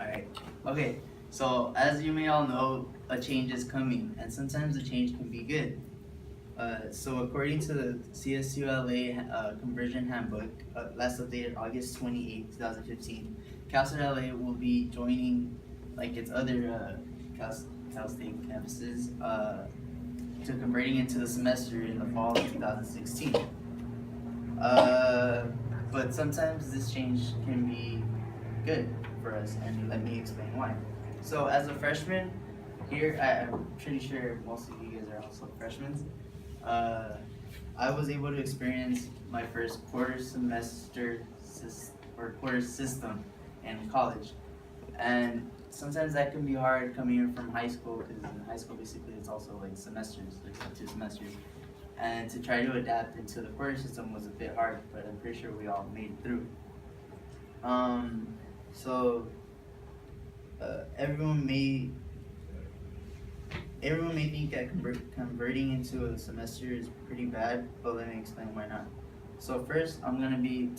Alright. Okay. So as you may all know, a change is coming, and sometimes the change can be good. So according to the CSULA Conversion Handbook, last updated August 28, 2015, CalState LA will be joining like its other Cal State campuses to converting into the semester in the fall of 2016. But sometimes this change can be good for us, and let me explain why. So as a freshman here, I'm pretty sure most of you guys are also freshmen. Uh, I was able to experience my first quarter semester or quarter system in college, and sometimes that can be hard coming in from high school because in high school basically it's also like semesters, like 2 semesters, and to try to adapt into the quarter system was a bit hard, but I'm pretty sure we all made it through. So everyone may think that converting into a semester is pretty bad, but let me explain why not. So first, I'm gonna be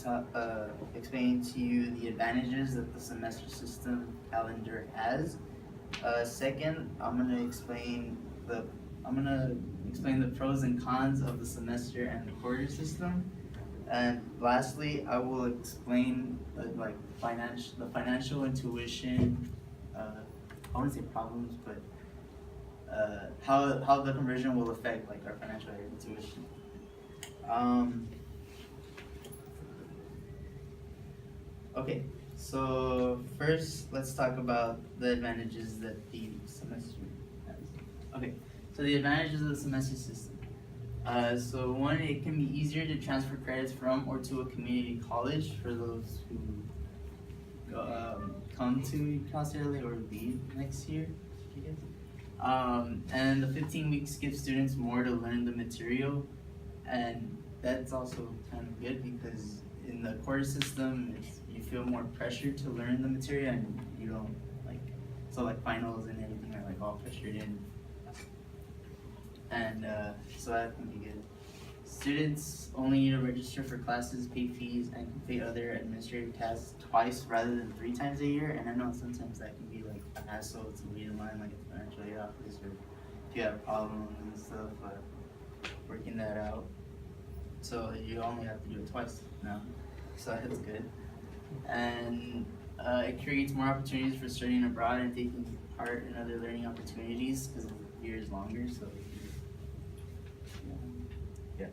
explaining to you the advantages that the semester system calendar has. Second, I'm gonna explain the pros and cons of the semester and the quarter system. And lastly, I will explain the financial intuition. I wouldn't say problems, but how the conversion will affect like our financial intuition. Okay, so first let's talk about the advantages that the semester has. Okay, so the advantages of the semester system. So one, it can be easier to transfer credits from or to a community college for those who come to Cal State LA or leave next year, I guess. And the 15 weeks gives students more to learn the material, and that's also kind of good because in the quarter system, you feel more pressure to learn the material, and you don't like finals and everything are like all pressured in, and so that can be good. Students only need to register for classes, pay fees, and complete other administrative tasks twice rather than 3 times a year. And I know sometimes that can be like an hassle to wait in line like at the financial aid office, or if you have problems and stuff, working that out. So you only have to do it twice now, so that's good. And it creates more opportunities for studying abroad and taking part in other learning opportunities because the year is longer. So yeah.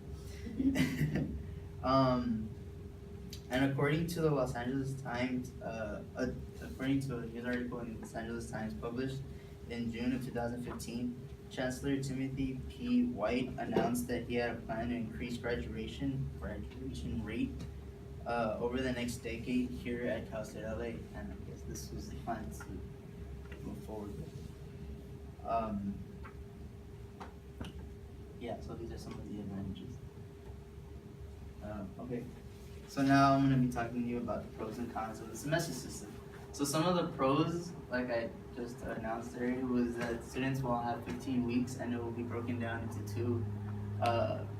And according to the Los Angeles Times, according to a news article in the Los Angeles Times published in June of 2015, Chancellor Timothy P. White announced that he had a plan to increase graduation rate over the next decade here at Cal State LA, and I guess this was the plan to move forward with. Yeah, so these are some of the advantages. Okay, so now I'm going to be talking to you about the pros and cons of the semester system. So some of the pros, like I just announced already, was that students will have 15 weeks and it will be broken down into 2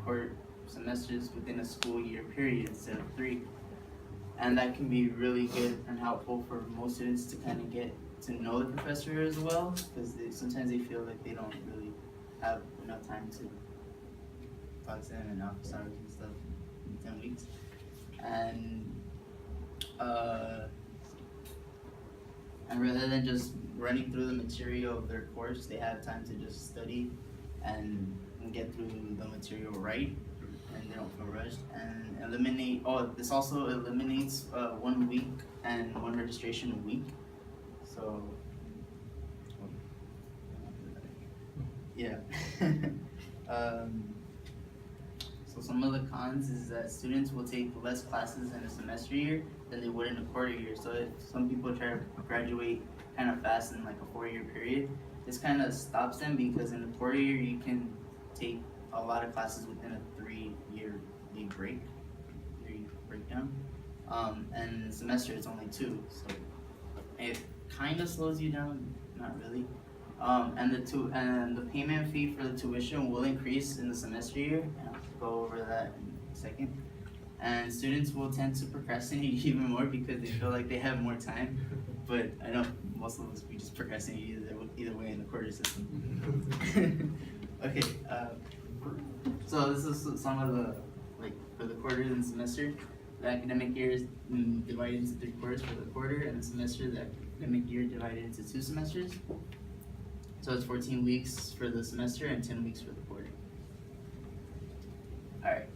quarter semesters within a school year period instead of 3. And that can be really good and helpful for most students to kind of get to know the professor as well, because sometimes they feel like they don't really have enough time to talk to them and office hours and stuff in 10 weeks. And rather than just running through the material of their course, they have time to just study and get through the material right, and they don't feel rushed. And this also eliminates 1 week and 1 registration a week. So, yeah. So some of the cons is that students will take less classes in a semester year than they would in a quarter year. So if some people try to graduate kind of fast in like a 4-year period, this kind of stops them because in a quarter year you can take a lot of classes within a 3-year breakdown. And in the semester it's only 2, so it kind of slows you down, not really. And the payment fee for the tuition will increase in the semester year, and I'll go over that in a second. And students will tend to procrastinate even more because they feel like they have more time. but I know most of us, we just procrastinate either way in the quarter system. Okay, so this is some of the, like, for the quarters and semester. The academic year is divided into 3 quarters for the quarter, and the semester, the academic year divided into 2 semesters. So it's 14 weeks for the semester and 10 weeks for the quarter. Alright,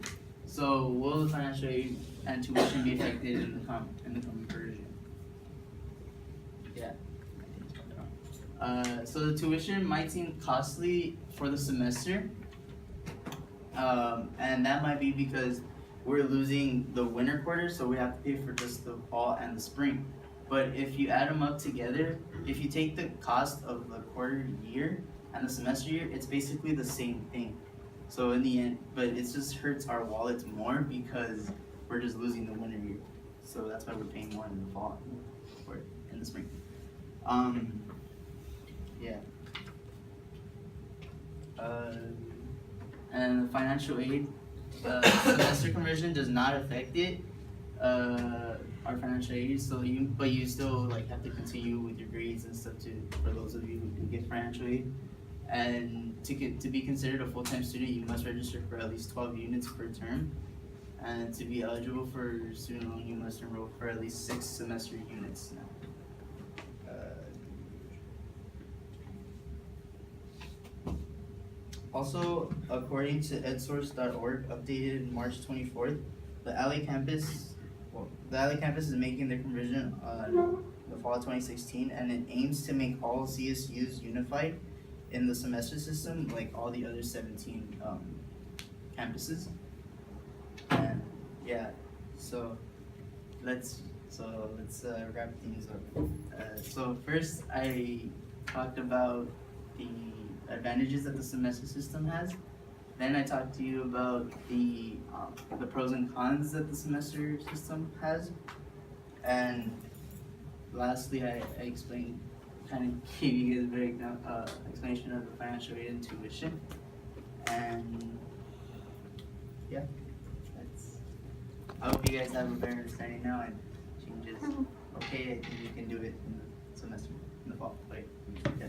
so will the financial aid and tuition be affected in the coming version? Yeah. So the tuition might seem costly for the semester, and that might be because we're losing the winter quarter, so we have to pay for just the fall and the spring. But if you add them up together, if you take the cost of the quarter year and the semester year, it's basically the same thing. So in the end, but it just hurts our wallets more because we're just losing the winter year. So that's why we're paying more in the fall or in the spring. Yeah. And the financial aid, semester conversion does not affect it, our financial aid. So you still like have to continue with your grades and stuff for those of you who do get financial aid. And to be considered a full-time student, you must register for at least 12 units per term. And to be eligible for student loan, you must enroll for at least 6 semester units now. Also, according to edsource.org, updated March 24th, the LA campus is making their conversion on the fall of 2016, and it aims to make all CSUs unified in the semester system, like all the other 17 campuses. And yeah, so let's wrap things up. So first, I talked about the advantages that the semester system has. Then I talked to you about the pros and cons that the semester system has. And lastly, I explained, kind of gave you guys a very explanation of the financial aid and tuition. And yeah, I hope you guys have a better understanding now and changes. Okay, I think you can do it in the semester, in the fall. Like, yeah.